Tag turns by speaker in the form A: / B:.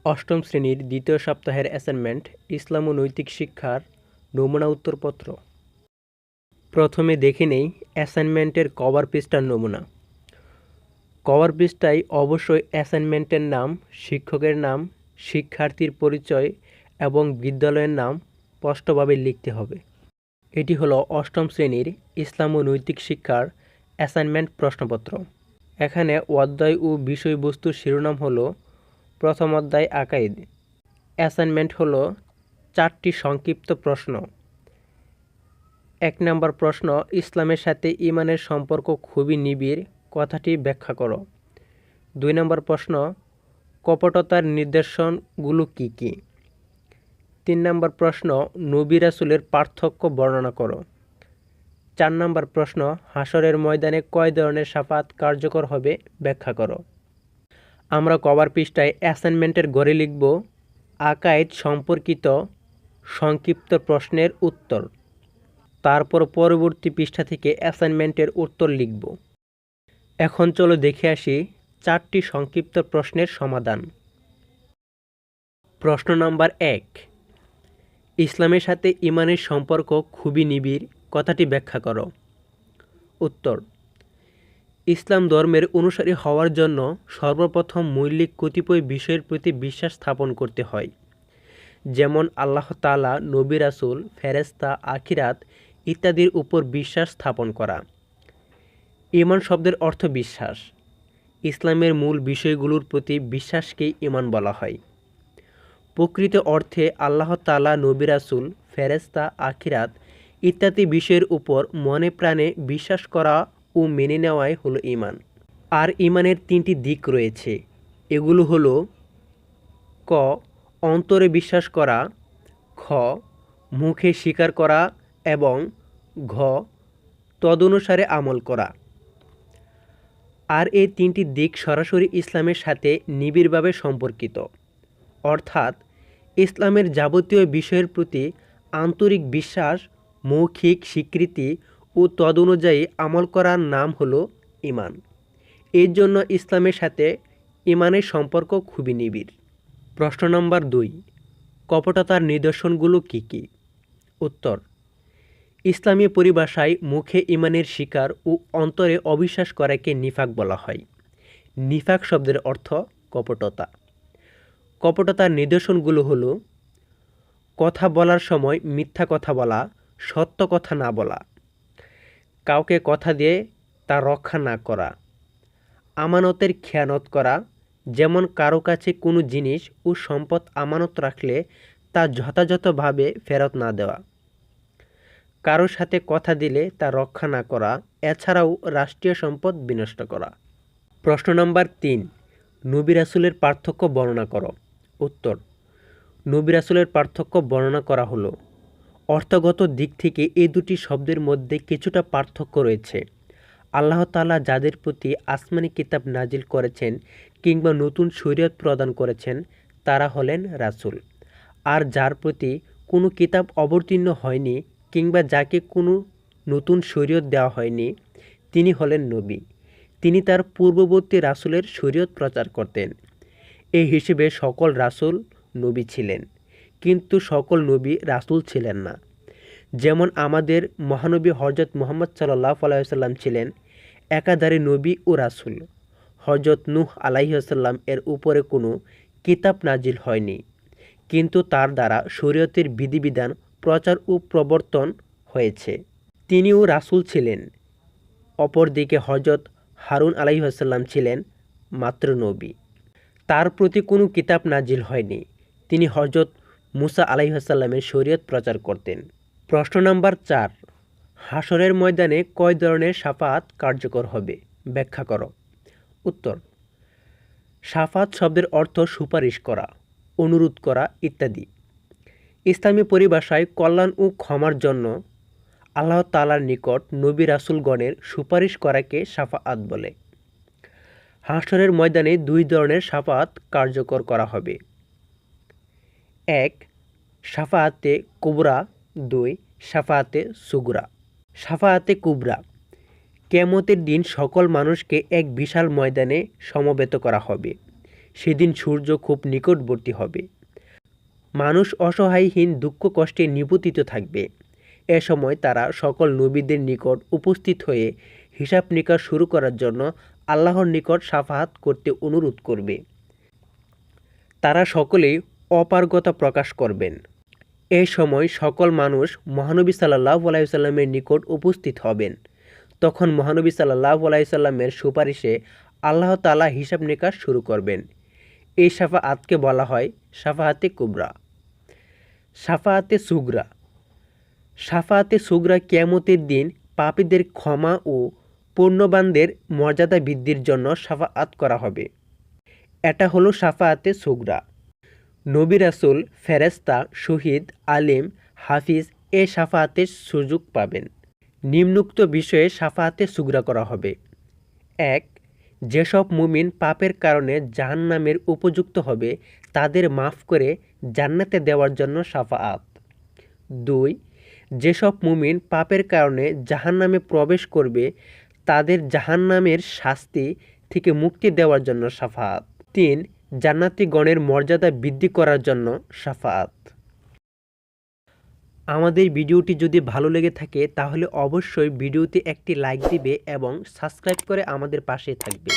A: অষ্টম শ্রেণীর দ্বিতীয় সপ্তাহের অ্যাসাইনমেন্ট ইসলাম ও নৈতিক শিক্ষার নমুনা উত্তরপত্র। প্রথমে দেখে নেই অ্যাসাইনমেন্টের কভার পৃষ্ঠার নমুনা। কভার পৃষ্ঠায় অবশ্যই অ্যাসাইনমেন্টের নাম, শিক্ষকের নাম, শিক্ষার্থীর পরিচয় এবং বিদ্যালয়ের নাম স্পষ্টভাবে লিখতে হবে। এটি হলো অষ্টম শ্রেণীর ইসলাম ও নৈতিক শিক্ষার অ্যাসাইনমেন্ট প্রশ্নপত্র। এখানে অধ্যায় ও বিষয়বস্তুর শিরোনাম হলো প্রথম অধ্যায় আকাইদ। অ্যাসাইনমেন্ট হলো 4টি সংক্ষিপ্ত প্রশ্ন। 1 নম্বর প্রশ্ন, ইসলামের সাথে ঈমানের সম্পর্ক খুবই নিবিড়, কথাটি ব্যাখ্যা করো। 2 নম্বর প্রশ্ন, কপটতার নিদর্শনগুলো কী কী? 3 নম্বর প্রশ্ন, নবী রাসূলের পার্থক্য বর্ণনা করো। 4 নম্বর প্রশ্ন, হাশরের ময়দানে কয় ধরনের শাফাত কার্যকর হবে ব্যাখ্যা করো। আমরা কভার পৃষ্ঠায় অ্যাসাইনমেন্টের ঘরে লিখব আকায়েদ সম্পর্কিত সংক্ষিপ্ত প্রশ্নের উত্তর। তারপর পরবর্তী পৃষ্ঠা থেকে অ্যাসাইনমেন্টের উত্তর লিখব। এখন চলো দেখে আসি 4টি সংক্ষিপ্ত প্রশ্নের সমাধান। প্রশ্ন নাম্বার 1, ইসলামের সাথে ঈমানের সম্পর্ক খুবই নিবিড়, কথাটি ব্যাখ্যা করো। উত্তর, ইসলাম ধর্মের অনুসারী হওয়ার জন্য সর্বপ্রথম মৌলিক কতিপয় বিষয়ের প্রতি বিশ্বাস স্থাপন করতে হয়, যেমন আল্লাহ তাআলা, নবী রাসূল, ফেরেশতা, আখিরাত ইত্যাদির উপর বিশ্বাস স্থাপন করা। ঈমান শব্দের অর্থ বিশ্বাস। ইসলামের মূল বিষয়গুলোর প্রতি বিশ্বাসকেই ঈমান বলা হয়। প্রকৃত অর্থে আল্লাহ তাআলা, নবী রাসূল, ফেরেশতা, আখিরাত ইত্যাদি বিষয়ের উপর মনে প্রাণে বিশ্বাস করা ও মেনে নেওয়াই হলো ঈমান। আর ঈমানের 3টি দিক রয়েছে। এগুলো হলো ক, অন্তরে বিশ্বাস করা, খ, মুখে স্বীকার করা এবং ঘ, তদনুসারে আমল করা। আর এই 3টি দিক সরাসরি ইসলামের সাথে নিবিড়ভাবে সম্পর্কিত, অর্থাৎ ইসলামের যাবতীয় বিষয়ের প্রতি আন্তরিক বিশ্বাস, মৌখিক স্বীকৃতি ও তদনুযায়ী আমল করার নাম হলো ঈমান। এর জন্য ইসলামের সাথে ঈমানের সম্পর্ক খুবই নিবিড়। প্রশ্ন নম্বর 2, কপটতার নিদর্শনগুলো কী কী? উত্তর, ইসলামী পরিভাষায় মুখে ঈমানের স্বীকার ও অন্তরে অবিশ্বাস করাকে নিফাক বলা হয়। নিফাক শব্দের অর্থ কপটতা। কপটতার নিদর্শনগুলো হলো কথা বলার সময় মিথ্যা কথা বলা, সত্য কথা না বলা, কাউকে কথা দিয়ে তা রক্ষা না করা, আমানতের খেয়ানত করা, যেমন কারো কাছে কোনো জিনিস ও সম্পদ আমানত রাখলে তা যথাযথভাবে ফেরত না দেওয়া, কারো সাথে কথা দিলে তা রক্ষা না করা, এছাড়াও রাষ্ট্রীয় সম্পদ বিনষ্ট করা। প্রশ্ন নম্বর 3, নবী রাসূলের পার্থক্য বর্ণনা করো। উত্তর, নবী রাসূলের পার্থক্য বর্ণনা করা হলো অর্থগত দিক থেকে এই দুটি শব্দের মধ্যে কিছুটা পার্থক্য রয়েছে। আল্লাহ তাআলা যাদের প্রতি আসমানি কিতাব নাজিল করেছেন কিংবা নতুন শরীয়ত প্রদান করেছেন তারা হলেন রাসূল। আর যার প্রতি কোনো কিতাব অবতীর্ণ হয়নি কিংবা যাকে কোনো নতুন শরীয়ত দেওয়া হয়নি তিনি হলেন নবী। তিনি তার পূর্ববর্তী রাসূলের শরীয়ত প্রচার করতেন। এই হিসেবে সকল রাসূল নবী ছিলেন, কিন্তু সকল নবী রাসূল ছিলেন না। যেমন আমাদের মহানবী হযরত মুহাম্মদ সাল্লাল্লাহু আলাইহি ওয়াসাল্লাম ছিলেন একাধারে নবী ও রাসূল। হযরত নূহ আলাইহিস সালাম এর উপরে কোনো কিতাব নাজিল হয়নি, কিন্তু তার দ্বারা শরীয়তের বিধিবিধান প্রচার ও প্রবর্তন হয়েছে। তিনিও রাসূল ছিলেন। অপরদিকে হযরত হারুন আলাইহিস সালাম ছিলেন মাত্র নবী। তার প্রতি কোনো কিতাব নাজিল হয়নি। তিনি হযরত মূসা আলাইহিস সালামের শরীয়ত প্রচার করতেন। প্রশ্ন নাম্বার 4, হাশরের ময়দানে কয় ধরনের শাফাআত কার্যকর হবে ব্যাখ্যা করো। উত্তর, শাফাআত শব্দের অর্থ সুপারিশ করা, অনুরোধ করা ইত্যাদি। ইসলামী পরিভাষায় কল্যাণ ও ক্ষমার জন্য আল্লাহ তাআলার নিকট নবী রাসূলগণের সুপারিশ করাকে শাফাআত বলে। হাশরের ময়দানে 2 ধরনের শাফাআত কার্যকর করা হবে। 1, শাফাআতে কুবরা, 2, শাফাআতে সুগরা। শাফাআতে কুবরা, কিয়ামতের দিন সকল মানুষকে এক বিশাল ময়দানে সমবেত করা হবে। সেদিন সূর্য খুব নিকটবর্তী হবে। মানুষ অসহায়হীন দুঃখ কষ্টে নিপতিত থাকবে। এ সময় তারা সকল নবীদের নিকট উপস্থিত হয়ে হিসাব নিকাশ শুরু করার জন্য আল্লাহর নিকট শাফাআত করতে অনুরোধ করবে। তারা সকলেই অপারগতা প্রকাশ করবেন। এ সময় সকল মানুষ মহানবী সাল্লাল্লাহু আলাইহি ওয়াসাল্লামের নিকট উপস্থিত হবেন। তখন মহানবী সাল্লাল্লাহু আলাইহি ওয়াসাল্লামের সুপারিশে আল্লাহ তাআলা হিসাব নিকাশ শুরু করবেন। এই শাফাআতকে বলা হয় শাফাআতে কুবরা। শাফাআতে সুগরা। শাফাআতে সুগরা কিয়ামতের দিন পাপীদের ক্ষমা ও পুণ্যবানদের মর্যাদা বৃদ্ধির জন্য শাফাআত করা হবে। এটা হলো শাফাআতে সুগরা। নবী রাসূল, ফেরেশতা, শহীদ, আলেম, হাফিজ এ শাফাআতের সুযোগ পাবেন। নিম্নোক্ত বিষয়ে শাফাআতে সুগরা করা হবে। ১. যেসব মুমিন পাপের কারণে জাহান্নামের উপযুক্ত হবে তাদের মাফ করে জান্নাতে দেওয়ার জন্য শাফাআত। ২. যেসব মুমিন পাপের কারণে জাহান্নামে প্রবেশ করবে তাদের জাহান্নামের শাস্তি থেকে মুক্তি দেওয়ার জন্য শাফাআত। ৩. জান্নাতীগণের মর্যাদা বৃদ্ধি করার জন্য শাফাআত। আমাদের ভিডিওটি যদি ভালো লেগে থাকে তাহলে অবশ্যই ভিডিওতে একটি লাইক দিবে এবং সাবস্ক্রাইব করে আমাদের পাশে থাকবে।